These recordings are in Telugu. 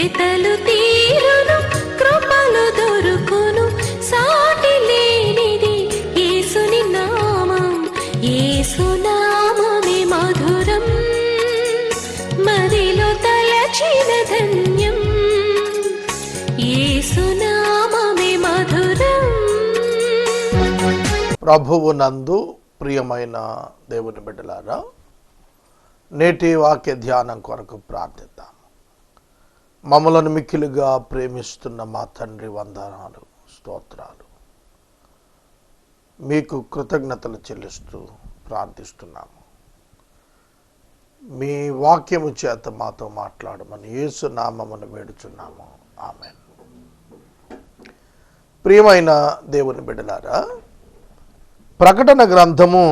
వెతలు తీరును, కృపలు దొరుకును, సాటి లేనిది యేసుని నామం. యేసునామమే మధురం, మదిలో తలచిన ధన్యం. యేసునామమే మధురం. ప్రభువునందు ప్రియమైన దేవుని బిడ్డలారా, నేటి వాక్య ధ్యానం కొరకు ప్రార్థిద్దాం. మమ్మలను మిక్కిలుగా ప్రేమిస్తున్న మా తండ్రి, వందనాలు, స్తోత్రాలు. మీకు కృతజ్ఞతలు చెల్లిస్తూ ప్రార్థిస్తున్నాము. మీ వాక్యము చేత మాతో మాట్లాడమని యేసు నామమును వేడుచున్నాము. ఆమేన్. ప్రియమైన దేవుని బిడ్డలారా, ప్రకటన గ్రంథము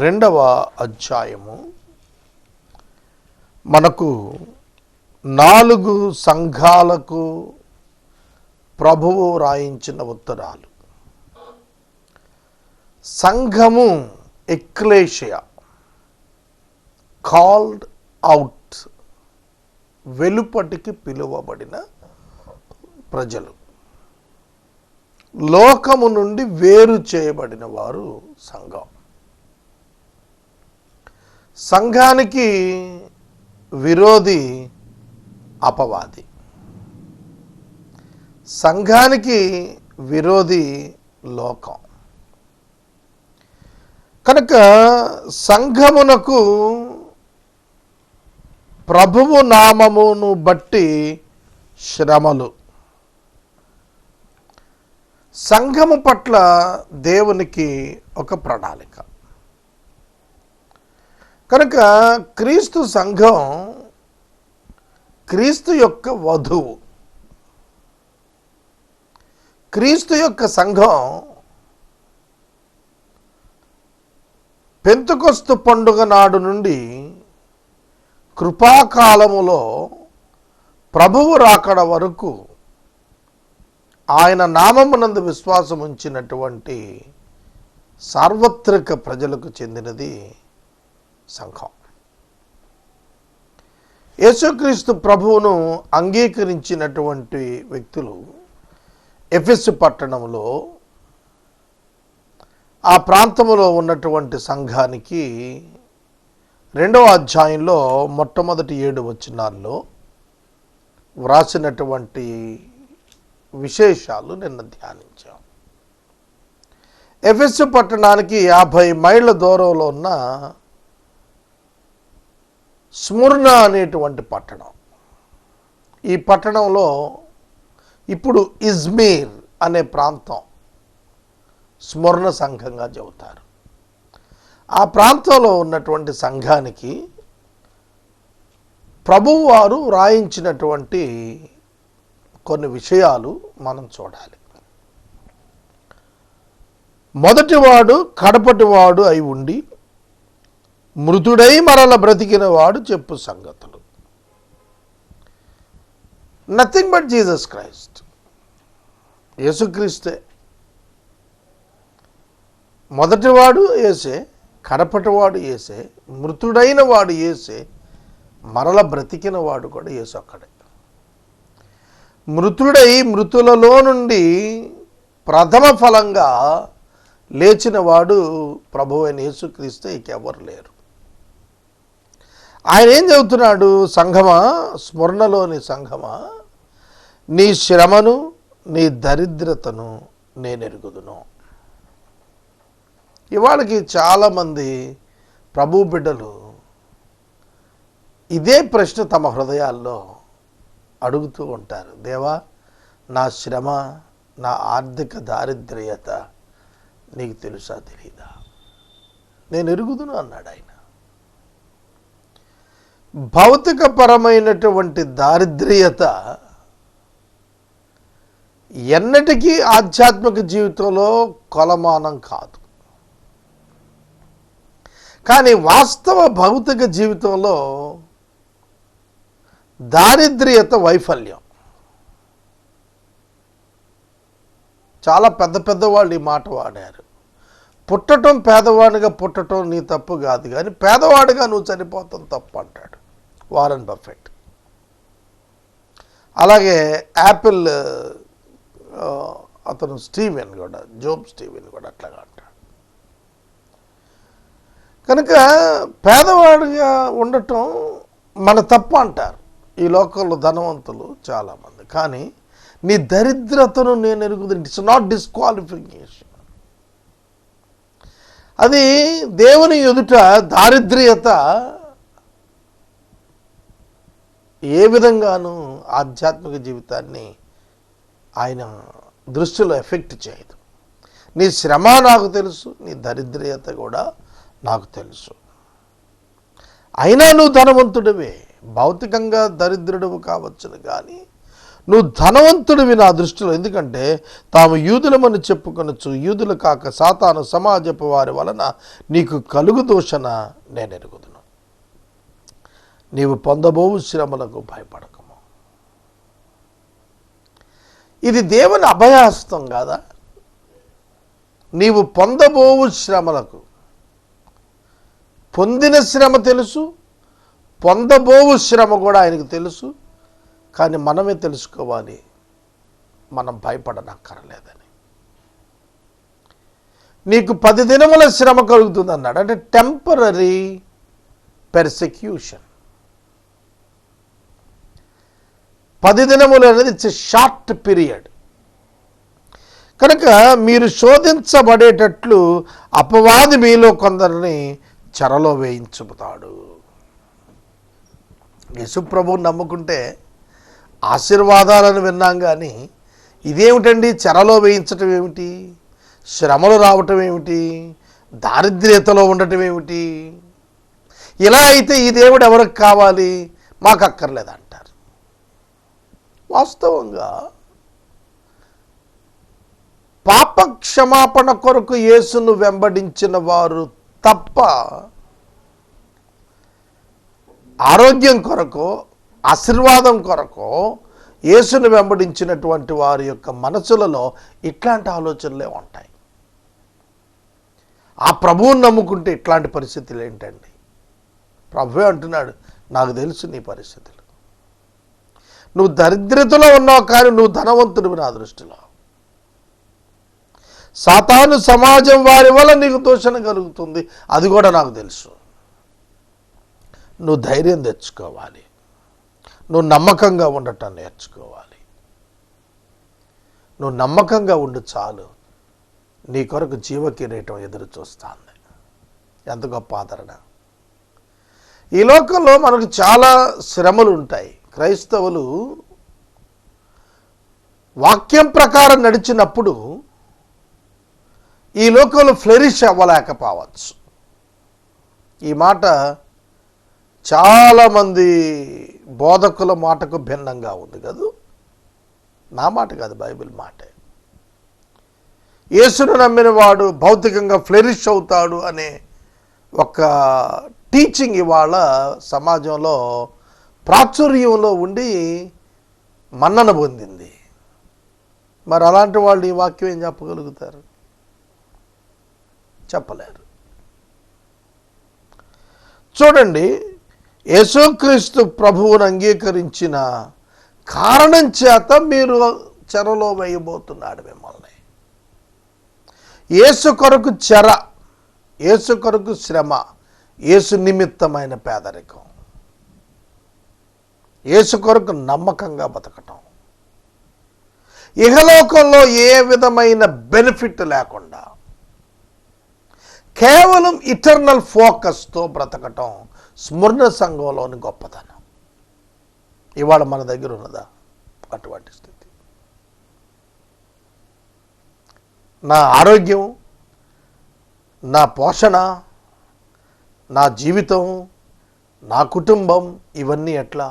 2వ అధ్యాయము మనకు 4 సంఘాలకు ప్రభువు రాయించిన ఉత్తరాలు. సంఘము ఎక్లేషియా, కాల్డ్ అవుట్, వెలుపటికి పిలువబడిన ప్రజలు, లోకము నుండి వేరు చేయబడిన వారు సంఘం. సంఘానికి విరోధి అపవాది, సంఘానికి విరోధి లోకం. కనుక సంఘమునకు ప్రభువు నామమును బట్టి శ్రమలు. సంఘము పట్ల దేవునికి ఒక ప్రణాళిక. కనుక క్రీస్తు సంఘం క్రీస్తు యొక్క వధువు. క్రీస్తు యొక్క సంఘం పెంతెకొస్తు పండుగ నాడు నుండి కృపాకాలములో ప్రభువు రాకడ వరకు ఆయన నామమునందు విశ్వాసం ఉంచినటువంటి సార్వత్రిక ప్రజలకు చెందినది సంఘం. యేసుక్రీస్తు ప్రభువును అంగీకరించినటువంటి వ్యక్తులు ఎఫెసు పట్టణంలో, ఆ ప్రాంతంలో ఉన్నటువంటి సంఘానికి 2వ అధ్యాయంలో మొట్టమొదటి 7 వచనాల్లో వ్రాసినటువంటి విశేషాలు నిన్న ధ్యానించాం. ఎఫెసు పట్టణానికి 50 మైళ్ళ దూరంలో ఉన్న స్ముర్న అనేటువంటి పట్టణం. ఈ పట్టణంలో ఇప్పుడు ఇజ్మీర్ అనే ప్రాంతం స్ముర్న సంఘంగా చెబుతారు. ఆ ప్రాంతంలో ఉన్నటువంటి సంఘానికి ప్రభువు వారు వ్రాయించినటువంటి కొన్ని విషయాలు మనం చూడాలి. మొదటివాడు కడపటివాడు అయి ఉండి మృతుడై మరల బ్రతికిన వాడు చెప్పు సంగతులు. Nothing but Jesus Christ. యేసుక్రీస్తే. మొదటివాడు యేసే, కడపటివాడు యేసే, మృతుడైన వాడు యేసే, మరల బ్రతికిన వాడు కూడా యేసు ఒక్కడే. మృతుడై మృతులలో నుండి ప్రథమ ఫలంగా లేచిన వాడు ప్రభువైన యేసుక్రీస్తే, ఇంకెవరు లేరు. ఆయన ఏం చెబుతున్నాడు? సంఘమా, స్మరణలోని సంఘమా, నీ శ్రమను నీ దరిద్రతను నేను ఎరుగుదును. ఇవాళకి చాలామంది ప్రభు బిడ్డలు ఇదే ప్రశ్న తమ హృదయాల్లో అడుగుతూ ఉంటారు. దేవా, నా శ్రమ, నా ఆర్థిక దారిద్ర్యత నీకు తెలుసా తెలీదా? నేను ఎరుగుదును అన్నాడు ఆయన. భౌతికపరమైనటువంటి దారిద్ర్యత ఎన్నటికీ ఆధ్యాత్మిక జీవితంలో కొలమానం కాదు. కానీ వాస్తవ భౌతిక జీవితంలో దారిద్ర్యత వైఫల్యం. చాలా పెద్ద పెద్దవాళ్ళు ఈ మాట వాడారు. పుట్టడం, పేదవాడిగా పుట్టడం నీ తప్పు కాదు, కానీ పేదవాడిగా నువ్వు చనిపోతాం తప్పు అంటాడు వారన్ బఫెట్. అలాగే యాపిల్ అతను స్టీవెన్ కూడా, జోబ్ స్టీవెన్ కూడా అట్లాగా అంటాడు. కనుక పేదవాడిగా ఉండటం మన తప్పు అంటారు ఈ లోకంలో ధనవంతులు చాలామంది. కానీ నీ దరిద్రతను నేను ఎరుగుతుంది. It's not disqualification. అది దేవుని ఎదుట దారిద్ర్యత ఏ విధంగానూ ఆధ్యాత్మిక జీవితాన్ని ఆయన దృష్టిలో ఎఫెక్ట్ చేయదు. నీ శ్రమ నాకు తెలుసు, నీ దరిద్రత కూడా నాకు తెలుసు. అయినా నువ్వు ధనవంతుడివే, భౌతికంగా దరిద్రుడివి కావచ్చును, కానీ నువ్వు ధనవంతుడివి నా దృష్టిలో. ఎందుకంటే తాము యూదులమని చెప్పుకొనొచ్చు, యూదులు కాక సాతాను సమాజపు వారి వలన నీకు కలుగు దూషణ నేను ఎరుగుదును. నీవు పొందబోవు శ్రమలకు భయపడకము. ఇది దేవుని అభయహస్తం కాదా? నీవు పొందబోవు శ్రమలకు, పొందిన శ్రమ తెలుసు, పొందబోవు శ్రమ కూడా ఆయనకు తెలుసు. కానీ మనమే తెలుసుకోవాలి, మనం భయపడనక్కర్లేదని. నీకు 10 దినముల శ్రమ కలుగుతుంది అన్నాడు. అంటే టెంపరరీ పెర్సిక్యూషన్. 10 దినములు అనేది ఇట్స్ ఎ షార్ట్ పీరియడ్. కనుక మీరు శోధించబడేటట్లు అపవాది మీలో కొందరిని చెరలో వేయించుతాడు. యేసుప్రభువుని నమ్ముకుంటే ఆశీర్వాదాలను విన్నాం, కానీ ఇదేమిటండి చెరలో వేయించటం ఏమిటి, శ్రమలు రావటం ఏమిటి, దారిద్ర్యతలో ఉండటం ఏమిటి? ఇలా అయితే ఈ దేవుడు ఎవరికి కావాలి, మాకు అక్కర్లేదంటారు. వాస్తవంగా పాప క్షమాపణ కొరకు యేసును వెంబడించిన వారు తప్ప ఆరోగ్యం కొరకు, ఆశీర్వాదం కొరకు యేసును వెంబడించినటువంటి వారి యొక్క మనసులలో ఇట్లాంటి ఆలోచనలే ఉంటాయి. ఆ ప్రభువుని నమ్ముకుంటే ఇట్లాంటి పరిస్థితులు ఏంటండి? ప్రభువే అంటున్నాడు, నాకు తెలుసు నీ పరిస్థితులు. నువ్వు దరిద్రతలో ఉన్నావు, కానీ నువ్వు ధనవంతుడివి నా దృష్టిలో. సాతాను సమాజం వారి వల్ల నీకు దూషణ కలుగుతుంది, అది కూడా నాకు తెలుసు. నువ్వు ధైర్యం తెచ్చుకోవాలి, నువ్వు నమ్మకంగా ఉండటం నేర్చుకోవాలి. నువ్వు నమ్మకంగా ఉండు చాలు, నీ కొరకు జీవ కిరీటం ఎదురు చూస్తుంది. ఎంత గొప్ప ఆదరణ! ఈ లోకంలో మనకు చాలా శ్రమలు ఉంటాయి. క్రైస్తవులు వాక్యం ప్రకారం నడిచినప్పుడు ఈ లోకంలో ఫ్లరిష్ అవ్వలేకపోవచ్చు. ఈ మాట చాలామంది బోధకుల మాటకు భిన్నంగా ఉంది కదూ. నా మాట కాదు, బైబిల్ మాటే. యేసును నమ్మిన వాడు భౌతికంగా ఫ్లరిష్ అవుతాడు అనే ఒక టీచింగ్ ఇవాళ సమాజంలో ప్రాచుర్యంలో ఉండి మన్నన పొందింది. మరి అలాంటి వాళ్ళు ఈ వాక్యం ఏం చెప్పగలుగుతారు? చెప్పలేరు. చూడండి, యేసుక్రీస్తు ప్రభువును అంగీకరించిన కారణం చేత మీరు చెరలో వేయబోతున్నాడు మిమ్మల్ని. యేసు కొరకు చెర, యేసు కొరకు శ్రమ, యేసు నిమిత్తమైన పేదరికం, యేసు కొరకు నమ్మకంగా బతకటం, ఇహలోకంలో ఏ విధమైన బెనిఫిట్ లేకుండా కేవలం ఇటర్నల్ ఫోకస్తో బ్రతకటం స్మరణ సంఘంలోని గొప్పతనం. ఇవాళ మన దగ్గర ఉన్నదా అటువంటి స్థితి? నా ఆరోగ్యం, నా పోషణ, నా జీవితం, నా కుటుంబం, ఇవన్నీ ఎట్లా?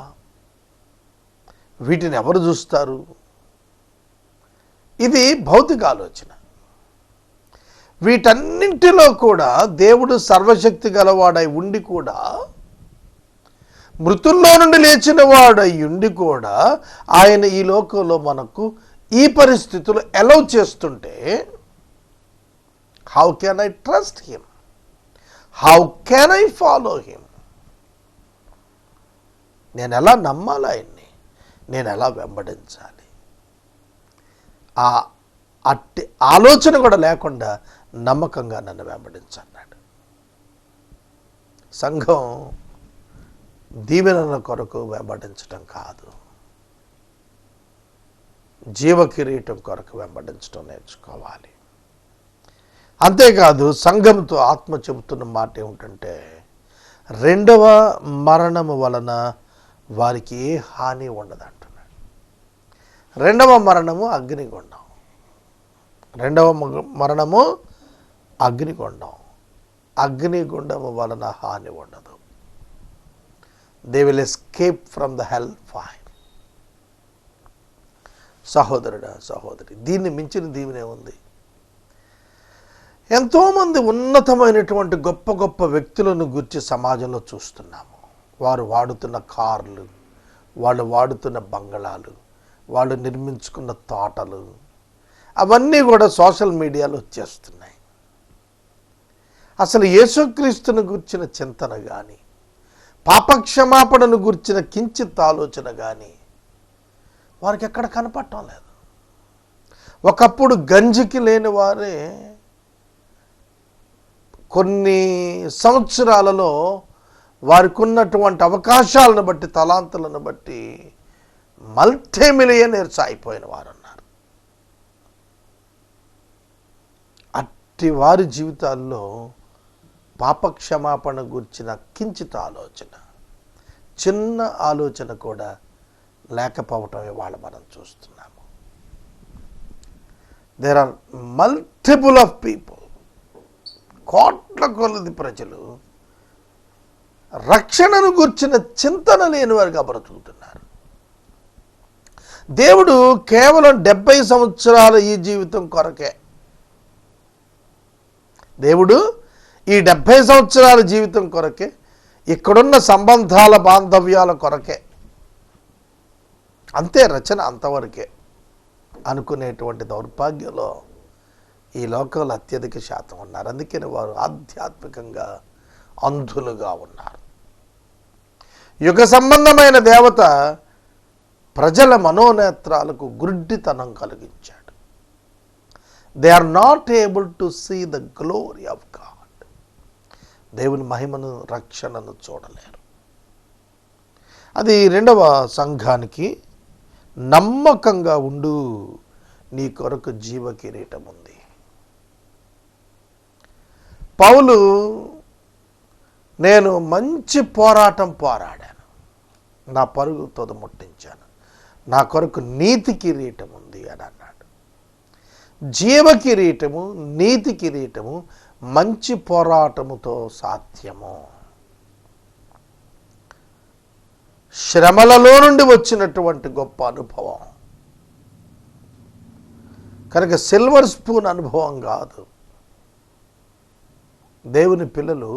వీటిని ఎవరు చూస్తారు? ఇది భౌతిక ఆలోచన. వీటన్నింటిలో కూడా దేవుడు సర్వశక్తి గలవాడై ఉండి కూడా, మృతుల్లో నుండి లేచిన వాడై ఉండి కూడా, ఆయన ఈ లోకంలో మనకు ఈ పరిస్థితులు అలౌ చేస్తుంటే, how can I trust him? How can I follow him? నేను ఎలా నమ్మాలి ఆయన్ని? నేను ఎలా వెంబడించాలి, ఆ అట్టి ఆలోచన కూడా లేకుండా నమ్మకంగా నన్ను వెంబడించన్నాడు. సంఘం దీవెనల కొరకు వెంబడించటం కాదు, జీవ కిరీటం కొరకు వెంబడించడం నేర్చుకోవాలి. అంతేకాదు సంఘంతో ఆత్మ చెబుతున్న మాట ఏమిటంటే, రెండవ మరణము వలన వారికి ఏ హాని ఉండదంటున్నాడు. రెండవ మరణము అగ్నిగుండం. రెండవ మరణము అగ్నిగుండం. అగ్నిగుండము వలన హాని ఉండదు. They will escape from the hell fire. సహోదరుడా, సహోదరి, దీన్ని మించిన దీవెనే ఉంది. ఎంతోమంది ఉన్నతమైనటువంటి గొప్ప గొప్ప వ్యక్తులను గురించి సమాజంలో చూస్తున్నాము. వారు వాడుతున్న కార్లు, వాళ్ళు వాడుతున్న బంగళాలు, వాళ్ళు నిర్మించుకున్న తోటలు, అవన్నీ కూడా సోషల్ మీడియాలో వచ్చేస్తున్నాయి. అసలు యేసుక్రీస్తును గుర్చిన చింతన కానీ, పాపక్షమాపణను గుర్చిన కించిత్ ఆలోచన కానీ వారికి ఎక్కడ కనపడటం లేదు. ఒకప్పుడు గంజికి లేని వారే కొన్ని సంవత్సరాలలో వారికి ఉన్నటువంటి అవకాశాలను బట్టి, తలాంతులను బట్టి మల్టీమిలియనర్స్ అయిపోయిన వారు ఉన్నారు. అట్టి వారి జీవితాల్లో పాపక్షమాపణ గురించిన కించిత ఆలోచన, చిన్న ఆలోచన కూడా లేకపోవటం ఇవాళ మనం చూస్తున్నాము. There are multiple of people, కోట్ల కొలది ప్రజలు రక్షణను గుర్చిన చింతన లేని వారుగా బ్రతుకుతున్నారు. దేవుడు కేవలం 70 సంవత్సరాల ఈ జీవితం కొరకే, దేవుడు ఈ 70 సంవత్సరాల జీవితం కొరకే, ఇక్కడున్న సంబంధాల బాంధవ్యాల కొరకే, అంతే రచన అంతవరకే అనుకునేటువంటి దౌర్భాగ్యంలో ఈ లోకంలో అత్యధిక శాతం ఉన్నారు. అందుకని వారు ఆధ్యాత్మికంగా అంధులుగా ఉన్నారు. యుగ సంబంధమైన దేవత ప్రజల మనోనేత్రాలకు గుడ్డితనం కలిగించాడు. They are not able to see the glory of God. దేవుని మహిమను, రక్షణను చూడలేరు. అది రెండవ సంఘానికి నమ్మకంగా ఉండు, నీ కొరకు జీవ కిరీటం ఉంది. పౌలు, నేను మంచి పోరాటం పోరాడాను, నా పరుగు తుదముట్టించాను, నా కొరకు నీతి కిరీటం ఉంది అని అన్నాడు. జీవ కిరీటము, నీతి కిరీటము మంచి పోరాటముతో సాధ్యము. శ్రమలలో నుండి వచ్చినటువంటి గొప్ప అనుభవం కనుక సిల్వర్ స్పూన్ అనుభవం కాదు. దేవుని పిల్లలు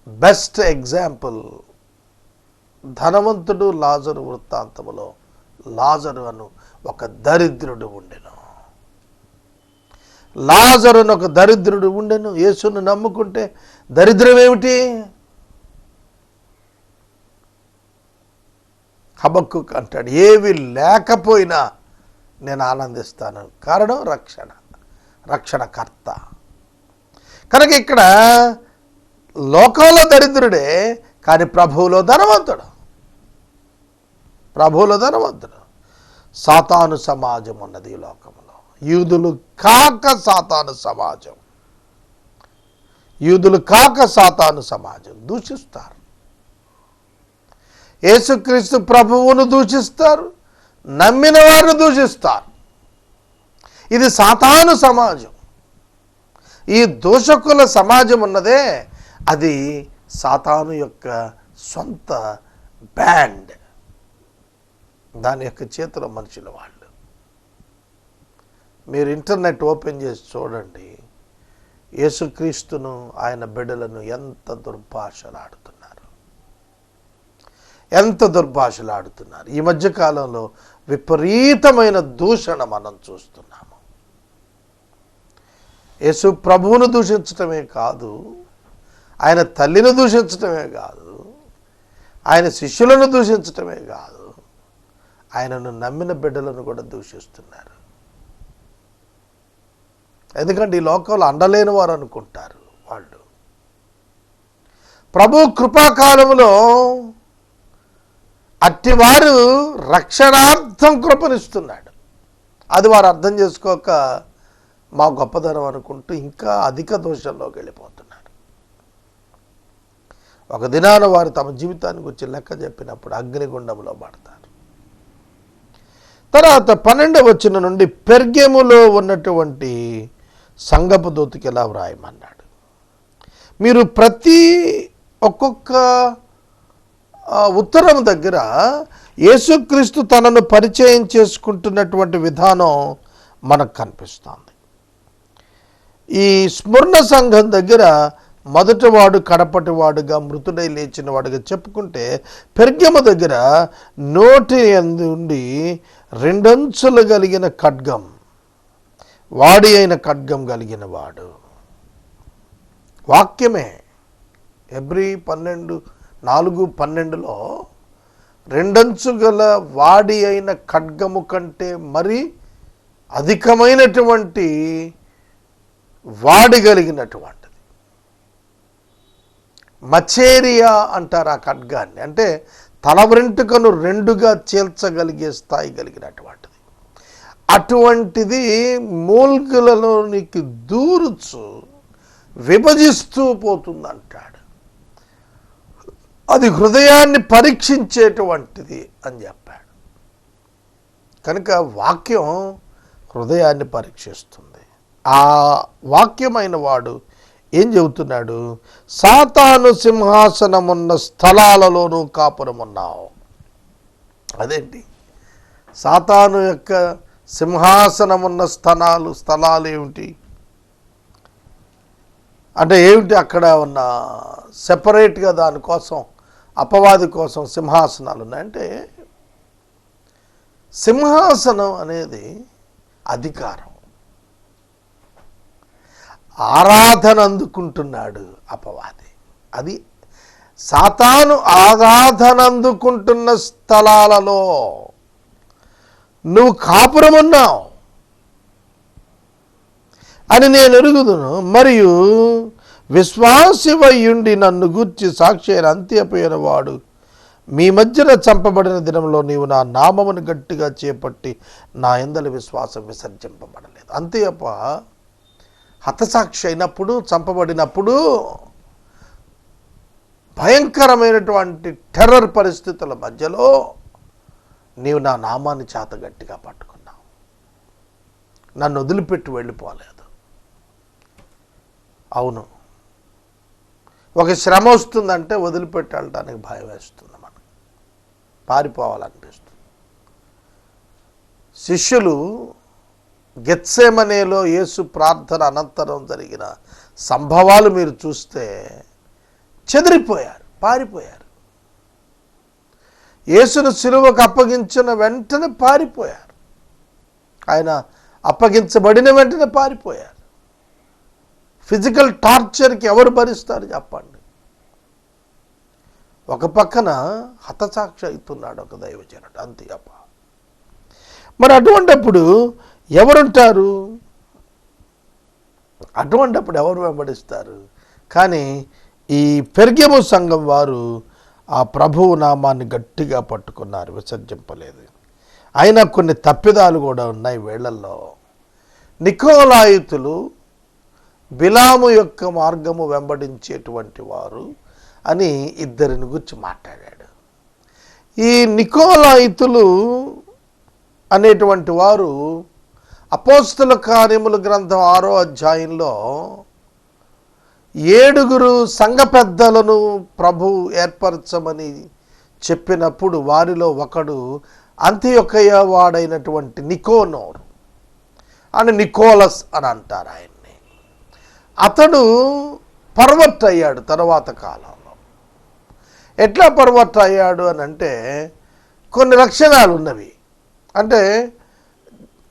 బెస్ట్ ఎగ్జాంపుల్ ధనవంతుడు లాజరు వృత్తాంతములో. లాజరు అను ఒక దరిద్రుడు ఉండెను. లాజరును ఒక దరిద్రుడు ఉండెను. యేసును నమ్ముకుంటే దరిద్రం ఏమిటి? హబక్కుకు అంటాడు, ఏవి లేకపోయినా నేను ఆనందిస్తాను. కారణం రక్షణ, రక్షణకర్త. కనుక ఇక్కడ లోకంలో దరిద్రుడే, కానీ ప్రభువులో ధనవంతుడు. ప్రభువులో ధనవంతుడు. సాతాను సమాజం ఉన్నది ఈ లోకంలో. యూదులు కాక సాతాను సమాజం, యూదులు కాక సాతాను సమాజం దూషిస్తారు. యేసుక్రీస్తు ప్రభువును దూషిస్తారు, నమ్మిన వారిని దూషిస్తారు. ఇది సాతాను సమాజం. ఈ దూషకుల సమాజం ఉన్నదే, అది సాతాను యొక్క సొంత బ్యాండ్, దాని యొక్క చేతిలో మనుషుల వాళ్ళు. మీరు ఇంటర్నెట్ ఓపెన్ చేసి చూడండి, యేసుక్రీస్తును, ఆయన బిడ్డలను ఎంత దుర్భాషలాడుతున్నారు, ఎంత దుర్భాషలాడుతున్నారు. ఈ మధ్యకాలంలో విపరీతమైన దూషణ మనం చూస్తున్నాము. యేసు ప్రభువును దూషించటమే కాదు, ఆయన తల్లిని దూషించటమే కాదు, ఆయన శిష్యులను దూషించటమే కాదు, ఆయనను నమ్మిన బిడ్డలను కూడా దూషిస్తున్నారు. ఎందుకంటే ఈ లోకంలో అండలేని వారు అనుకుంటారు వాళ్ళు. ప్రభు కృపాకాలంలో అట్టివారు రక్షణార్థం కృపనిస్తున్నాడు. అది వారు అర్థం చేసుకోక మా గొప్పతనం అనుకుంటూ ఇంకా అధిక దోషంలోకి వెళ్ళిపోతున్నారు. ఒక దినాన వారు తమ జీవితానికి వచ్చి లెక్క చెప్పినప్పుడు అగ్నిగుండంలో పడతారు. తర్వాత 12వ వచనం నుండి పెర్గెములో ఉన్నటువంటి సంఘపు దూతకి ఎలా వ్రాయమన్నాడు. మీరు ఒక్కొక్క ఉత్తరం దగ్గర యేసుక్రీస్తు తనను పరిచయం చేసుకుంటున్నటువంటి విధానం మనకు కనిపిస్తుంది. ఈ స్మరణ సంఘం దగ్గర మొదటివాడు కడపటివాడుగా మృతుడై లేచిన వాడుగా చెప్పుకుంటే, పెర్గెము దగ్గర నోటి నుండి 2 అంచులు కలిగిన ఖడ్గం, వాడి అయిన ఖడ్గం కలిగిన వాడు. వాక్యమే హెబ్రీ 4:12లో 2 అంచు గల వాడి అయిన ఖడ్గము కంటే మరి అధికమైనటువంటి వాడి కలిగినటువంటిది. మచేరియా అంటారు ఆ ఖడ్గాన్ని. అంటే తల వెంట్రుకను 2గా చీల్చగలిగే స్థాయి కలిగినటువంటిది. అటువంటిది మూల్గులలోనికి దూరుచు విభజిస్తూ పోతుందంటాడు. అది హృదయాన్ని పరీక్షించేటువంటిది అని చెప్పాడు. కనుక వాక్యం హృదయాన్ని పరీక్షిస్తుంది. ఆ వాక్యమైన వాడు ఏం చెబుతున్నాడు? సాతాను సింహాసనమున్న స్థలాలలోనూ కాపురమున్నావు. అదేంటి? సాతాను యొక్క సింహాసనమున్న స్థలాలు ఏమిటి అంటే ఏమిటి? అక్కడ ఉన్న సెపరేట్గా దానికోసం అపవాది కోసం సింహాసనాలు ఉన్నాయంటే, సింహాసనం అనేది అధికారం. ఆరాధన అందుకుంటున్నాడు అపవాది. అది సాతాను ఆరాధన అందుకుంటున్న స్థలాలలో నువ్వు కాపురమున్నావు అని నేను ఎరుగుదును. మరియు విశ్వాసివయ్యుండి నన్ను గూర్చి సాక్షి అయిన అంత్యపోయిన వాడు మీ మధ్యన చంపబడిన దినంలో నీవు నా నామమును గట్టిగా చేపట్టి నా యందలి విశ్వాసం విసర్జింపబడలేదు. అంత్యప్ప హతసాక్షి అయినప్పుడు, చంపబడినప్పుడు భయంకరమైనటువంటి టెర్రర్ పరిస్థితుల మధ్యలో నీవు నా నామాన్ని చేత గట్టిగా పట్టుకున్నావు, నన్ను వదిలిపెట్టి వెళ్ళిపోలేదు. అవును, ఒక శ్రమ వస్తుందంటే వదిలిపెట్టి వెళ్ళటానికి భయం వేస్తుంది, మనకు పారిపోవాలనిపిస్తుంది. శిష్యులు గెత్సేమనేలో యేసు ప్రార్థన అనంతరం జరిగిన సంభవాలు మీరు చూస్తే చెదిరిపోయారు, పారిపోయారు. యేసును సిలువకు అప్పగించిన వెంటనే పారిపోయారు. ఆయన అప్పగించబడిన వెంటనే పారిపోయారు. ఫిజికల్ టార్చర్కి ఎవరు భరిస్తారు చెప్పండి? ఒక పక్కన హతసాక్షి అవుతున్నాడు ఒక దైవజనుడు అంత్యప్ప. మరి అటువంటిప్పుడు ఎవరుంటారు? అటువంటిప్పుడు ఎవరు వెంబడిస్తారు? కానీ ఈ పెర్గెము సంఘం వారు ఆ ప్రభువు నామాన్ని గట్టిగా పట్టుకున్నారు, విసర్జింపలేదు. అయినా కొన్ని తప్పిదాలు కూడా ఉన్నాయి వీళ్ళల్లో. నికోలాయితులు బిలాము యొక్క మార్గము వెంబడించేటువంటి వారు అని ఇద్దరిని గురించి మాట్లాడాడు. ఈ నికోలాయితులు అనేటువంటి వారు అపోస్తల కార్యముల గ్రంథం 6వ అధ్యాయంలో 7 సంఘ పెద్దలను ప్రభు ఏర్పరచమని చెప్పినప్పుడు వారిలో ఒకడు అంతియొకయ వాడైనటువంటి నికోనోరు అని, నికోలస్ అని అంటారు ఆయన్ని. అతడు పర్వట్ అయ్యాడు తర్వాత కాలంలో. ఎట్లా పర్వట్ అయ్యాడు అని అంటే కొన్ని లక్షణాలు ఉన్నవి. అంటే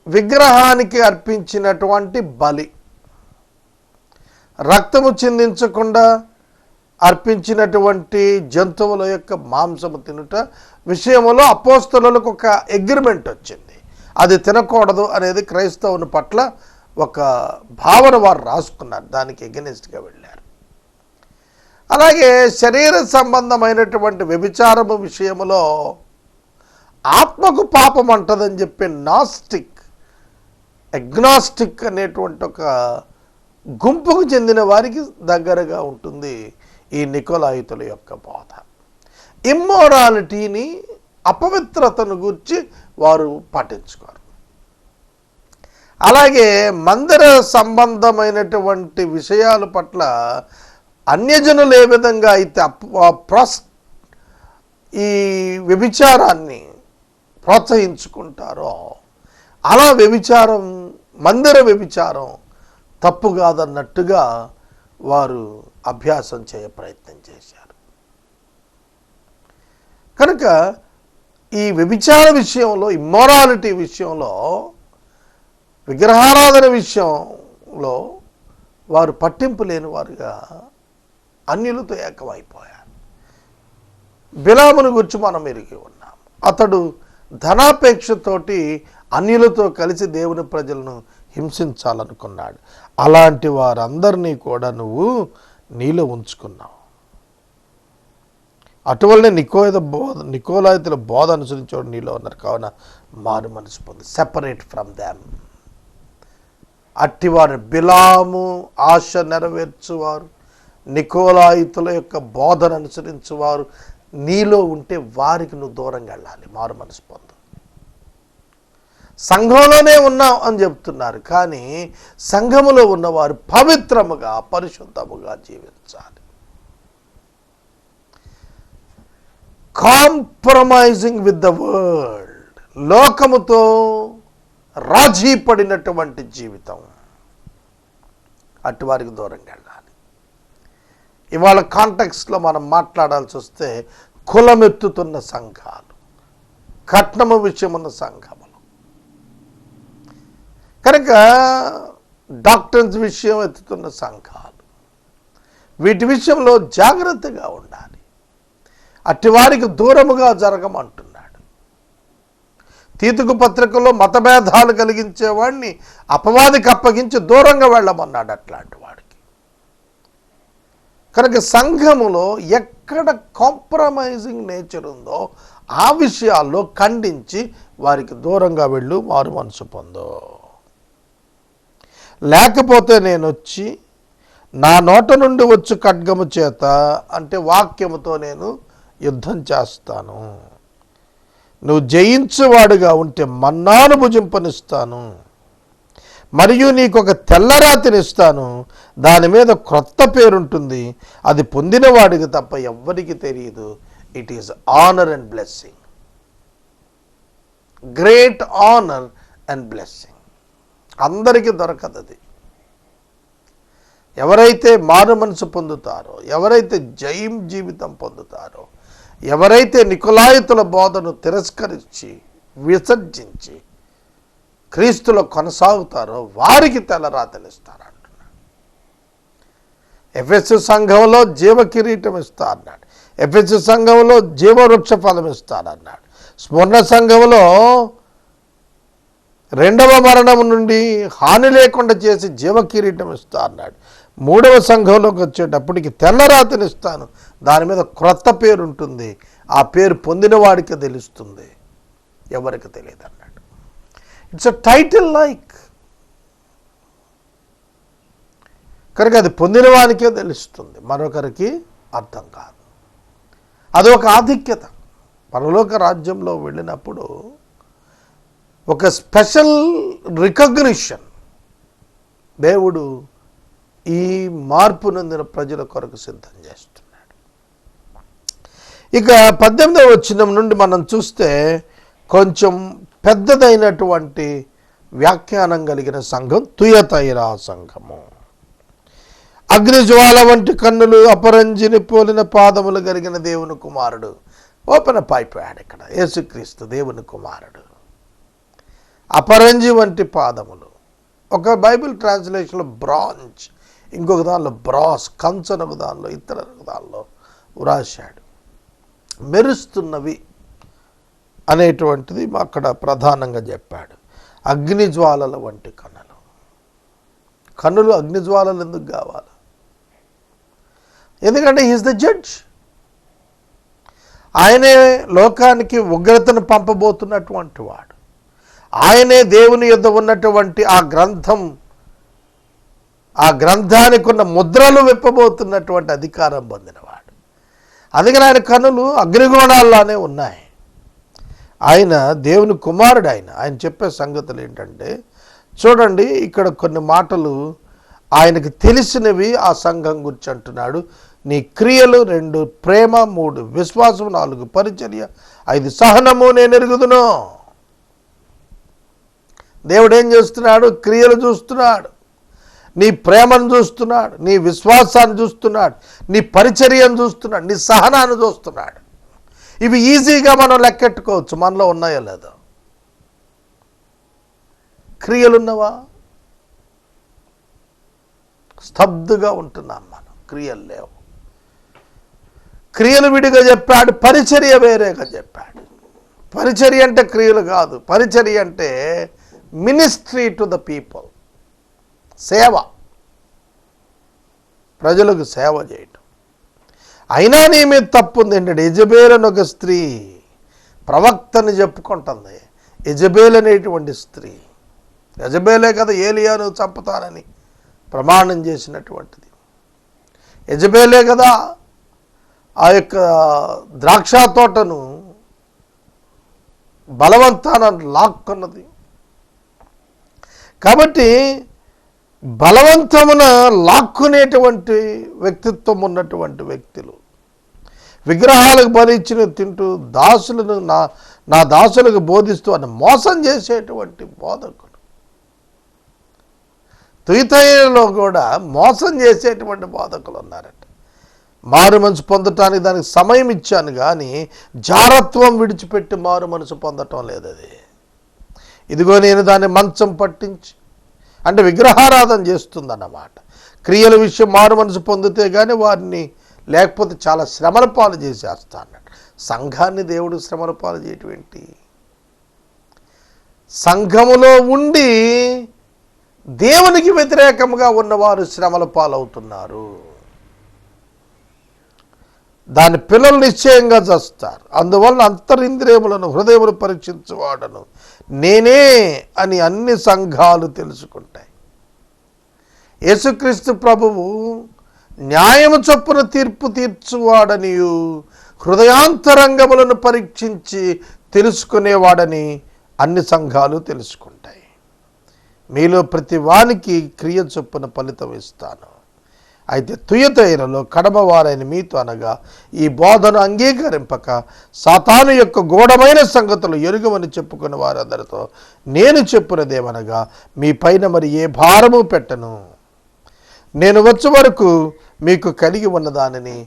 విగ్రహానికి అర్పించినటువంటి బలి, రక్తము చిందించకుండా అర్పించినటువంటి జంతువుల యొక్క మాంసము తినుట విషయంలో అపోస్తలులకు ఒక అగ్రిమెంట్ వచ్చింది. అది తినకూడదు అనేది క్రైస్తవుని పట్ల ఒక భావన వారు రాసుకున్నారు, దానికి ఎగెనిస్ట్గా వెళ్ళారు. అలాగే శరీర సంబంధమైనటువంటి వ్యభిచారము విషయంలో ఆత్మకు పాపం అంటదని చెప్పి అగ్నాస్టిక్ అనేటువంటి ఒక గుంపుకు చెందిన వారికి దగ్గరగా ఉంటుంది ఈ నికోలాయితుల యొక్క బోధ. ఇమ్మోరాలిటీని, అపవిత్రతను గురించి వారు పాటించుకోరు. అలాగే మందిర సంబంధమైనటువంటి విషయాల పట్ల అన్యజనులు ఏ విధంగా అయితే ఈ వ్యభిచారాన్ని ప్రోత్సహించుకుంటారో అలా మందిర వ్యభిచారం తప్పు కాదన్నట్టుగా వారు అభ్యాసం ప్రయత్నం చేశారు. కనుక ఈ వ్యభిచార విషయంలో, ఇమ్మోరాలిటీ విషయంలో, విగ్రహారాధన విషయంలో వారు పట్టింపు లేని వారుగా అన్యులతో ఏకమైపోయారు. బిలామును గురించి మనం ఎరిగి ఉన్నాం. అతడు ధనాపేక్షతోటి అన్యులతో కలిసి దేవుని ప్రజలను హింసించాలనుకున్నాడు. అలాంటి వారందరినీ కూడా నువ్వు నీలో ఉంచుకున్నావు. అటువల్లనే నికోలాయితుల బోధ అనుసరించేవాడు నీలో ఉన్నారు. కావున మారు మనసు పొంది సెపరేట్ ఫ్రమ్ దెమ్. అట్టివారు బిలాము ఆశ నెరవేర్చువారు, నికోలాయితుల యొక్క బోధన అనుసరించువారు నీలో ఉంటే వారికి నువ్వు దూరంగా వెళ్ళాలి. మారు మనసు పొందు. సంఘంలోనే ఉన్నాం అని చెప్తున్నారు, కానీ సంఘములో ఉన్నవారు పవిత్రముగా, పరిశుద్ధముగా జీవించాలి. కాంప్రమైజింగ్ విత్ ద వరల్డ్, లోకముతో రాజీ పడినటువంటి జీవితం, అటువారికి దూరంగా వెళ్ళాలి. ఇవాళ కాంటెక్స్ట్లో మనం మాట్లాడాల్సి వస్తే కులమెత్తుతున్న సంఘాలు, కట్నము విషయం ఉన్న సంఘములు, కనుక డాక్టర్స్ విషయం ఎత్తుతున్న సంఘాలు, వీటి విషయంలో జాగ్రత్తగా ఉండాలి. అట్టివారికి దూరముగా జరగమంటున్నాడు. తీతుకు పత్రికలో మతభేదాలు కలిగించేవాడిని అపవాదికి అప్పగించి దూరంగా వెళ్ళమన్నాడు అట్లాంటి వాడికి. కనుక సంఘములో ఎక్కడ కాంప్రమైజింగ్ నేచర్ ఉందో ఆ విషయాల్లో ఖండించి వారికి దూరంగా వెళ్ళు, మారు మనసు పొందో. లేకపోతే నేను వచ్చి నా నోట నుండి వచ్చు ఖడ్గము చేత, అంటే వాక్యముతో నేను యుద్ధం చేస్తాను. నువ్వు జయించువాడుగా ఉంటే మన్నాను భుజింపనిస్తాను, మరియు నీకు ఒక తెల్లరాతినిస్తాను, దాని మీద క్రొత్త పేరుంటుంది, అది పొందినవాడికి తప్ప ఎవ్వరికి తెలియదు. It is honour and blessing, great honour and blessing. అందరికీ దొరకదు అది. ఎవరైతే మారు మనసు పొందుతారో, ఎవరైతే జయం జీవితం పొందుతారో, ఎవరైతే నికోలాయితుల బోధను తిరస్కరించి విసర్జించి క్రీస్తులో కొనసాగుతారో వారికి తెల్లరాతనిస్తారంటున్నాడు. ఎఫెసు సంఘంలో జీవ కిరీటం ఇస్తా అన్నాడు. ఎఫెసు సంఘంలో జీవవృక్ష ఫలం ఇస్తానన్నాడు. స్మరణ సంఘంలో రెండవ మరణం నుండి హాని లేకుండా చేసి జీవ కిరీటం ఇస్తా అన్నాడు. మూడవ సంఘంలోకి వచ్చేటప్పటికి తెల్లరాతనిస్తాను, దాని మీద క్రొత్త పేరు ఉంటుంది, ఆ పేరు పొందిన వాడికి తెలుస్తుంది, ఎవరికి తెలియదు అన్నాడు. ఇట్స్ అ టైటిల్ లైక్, కనుక అది పొందిన వానికే తెలుస్తుంది, మరొకరికి అర్థం కాదు. అది ఒక ఆధిక్యత. పరలోక రాజ్యంలో వెళ్ళినప్పుడు ఒక స్పెషల్ రికగ్నిషన్ దేవుడు ఈ మార్పు నొందిన ప్రజల కొరకు సిద్ధం చేస్తున్నాడు. ఇక 18వ వచనం నుండి మనం చూస్తే కొంచెం పెద్దదైనటువంటి వ్యాఖ్యానం కలిగిన సంఘం తుయతైరా సంఘము. అగ్నిజ్వాల వంటి కన్నులు, అపరంజిని పోలిన పాదములు కలిగిన దేవుని కుమారుడు. ఓపెన్ అప్ అయిపోయాడు ఇక్కడ. యేసుక్రీస్తు దేవుని కుమారుడు. అపరంజి వంటి పాదములు, ఒక బైబిల్ ట్రాన్స్లేషన్లో బ్రాంచ్, ఇంకొక దానిలో బ్రాస్, కంచనొక దానిలో, ఇతర దానిలో వ్రాశాడు. మెరుస్తున్నవి అనేటువంటిది అక్కడ ప్రధానంగా చెప్పాడు. అగ్నిజ్వాలల వంటి కన్నులు. కన్నులు అగ్నిజ్వాలలు ఎందుకు కావాలి? ఎందుకంటే హీఈస్ ద జడ్జ్. ఆయనే లోకానికి ఉగ్రతను పంపబోతున్నటువంటి వాడు. ఆయనే దేవుని యొద్ద ఉన్నటువంటి ఆ గ్రంథానికి ఉన్న ముద్రలు విప్పబోతున్నటువంటి అధికారం పొందినవాడు. అందుకని ఆయన కన్నులు అగ్నిగోళాల్లానే ఉన్నాయి. ఆయన దేవుని కుమారుడు. ఆయన చెప్పే సంగతులు ఏంటంటే, చూడండి ఇక్కడ కొన్ని మాటలు ఆయనకు తెలిసినవి ఆ సంఘం గురించి అంటున్నాడు. నీ క్రియలు 2 ప్రేమ, 3 విశ్వాసం, 4 పరిచర్య, 5 సహనము నేను ఎరుగుదును. దేవుడు ఏం చేస్తున్నాడు? క్రియలు చూస్తున్నాడు, నీ ప్రేమను చూస్తున్నాడు, నీ విశ్వాసాన్ని చూస్తున్నాడు, నీ పరిచర్యను చూస్తున్నాడు, నీ సహనాన్ని చూస్తున్నాడు. ఇవి ఈజీగా మనం లెక్కెట్టుకోవచ్చు, మనలో ఉన్నాయో లేదో. క్రియలున్నవా? స్తబ్దుగా ఉంటున్నాం మనం, క్రియలు లేవు. క్రియలు విడిగా చెప్పాడు, పరిచర్య వేరేగా చెప్పాడు. పరిచర్య అంటే క్రియలు కాదు. పరిచర్య అంటే మినిస్ట్రీ టు ద పీపుల్, సేవ, ప్రజలకు సేవ చేయటం. అయినా నీ మీద తప్పు ఉంది ఏంటంటే, యెజబేల్ అని ఒక స్త్రీ ప్రవక్తని చెప్పుకుంటుంది. యెజబేల్ అనేటువంటి స్త్రీ, యెజబేలే కదా ఏలియాను చంపుతానని ప్రమాణం చేసినటువంటిది. యెజబేలే కదా ఆ యొక్క ద్రాక్ష తోటను బలవంతాన లాక్కున్నది. కాబట్టి బలవంతమున లాక్కునేటువంటి వ్యక్తిత్వం ఉన్నటువంటి వ్యక్తులు, విగ్రహాలకు బలిచ్చిన తింటూ దాసులను నా దాసులకు బోధిస్తూ అని మోసం చేసేటువంటి బోధకుడు. తుయితైలో కూడా మోసం చేసేటువంటి బోధకులు ఉన్నారట. మారు మనసు పొందటానికి దానికి సమయం ఇచ్చాను, కానీ జారత్వం విడిచిపెట్టి మారు మనసు పొందటం లేదు. అది ఇదిగో నేను దాన్ని మంచం పట్టించి, అంటే విగ్రహారాధన చేస్తుందన్నమాట. క్రియల విషయం మారు మనసు పొందితే కానీ వారిని, లేకపోతే చాలా శ్రమల పాలు చేసేస్తా అన్నట్టు. సంఘాన్ని దేవుడు శ్రమల పాలు చేయటం ఏంటి? సంఘములో ఉండి దేవునికి వ్యతిరేకంగా ఉన్నవారు శ్రమల పాలవుతున్నారు. దాని పిల్లలు నిశ్చయంగా చేస్తారు. అందువల్ల అంతరింద్రియములను హృదయమును పరీక్షించువాడను నేనే అని అన్ని సంఘాలు తెలుసుకుంటాయి. యేసుక్రీస్తు ప్రభువు న్యాయము చొప్పున తీర్పు తీర్చువాడనియు హృదయాంతరంగములను పరీక్షించి తెలుసుకునేవాడని అన్ని సంఘాలు తెలుసుకుంటాయి. మీలో ప్రతి వానికి క్రియ చొప్పున ఫలితం ఇస్తాను. అయితే తుయతైరలో కడమవారైన మీతో అనగా ఈ బోధను అంగీకరింపక సాతాను యొక్క గూఢమైన సంగతులు ఎరుగమని చెప్పుకున్న వారందరితో నేను చెప్పున్నదేమనగా, మీ పైన మరి ఏ భారము పెట్టను. నేను వచ్చే వరకు మీకు కలిగి ఉన్న దానిని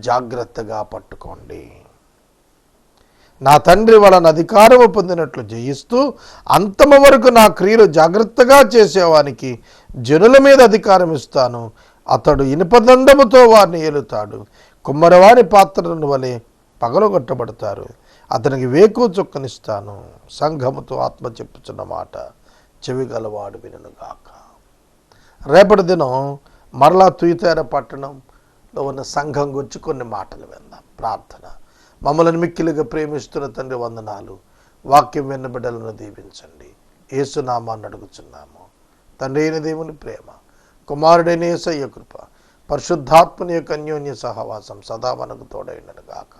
జాగ్రత్తగా పట్టుకోండి. నా తండ్రి వలన అధికారము పొందినట్లు జయిస్తూ అంతము వరకు నా క్రియలు జాగ్రత్తగా చేసేవానికి జనుల మీద అధికారం ఇస్తాను. అతడు ఇనుపదండముతో వారిని ఏలుతాడు. కుమ్మరవాని పాత్రను వలె పగలగొట్టబడతారు. అతనికి వేకు చుక్కనిస్తాను. సంఘముతో ఆత్మ చెప్పుచున్న మాట చెవిగలవాడు వినుగాక. రేపటి దినం మరలా తుయితైర పట్టణంలో ఉన్న సంఘం గురించి కొన్ని మాటలు విందాం. ప్రార్థన. మమ్మల్ని మిక్కిలిగా ప్రేమిస్తున్న తండ్రి వందనాలు. వాక్యం విన్న బిడ్డలను దీవించండి. యేసునామాన్ని అడుగుచున్నాము తండ్రి. అయిన దేవుని ప్రేమ, కుమారుడైన యేసయ్య కృప, పరిశుద్ధాత్మని యొక్క అన్యోన్య సహవాసం సదా మనకు తోడైనగాక.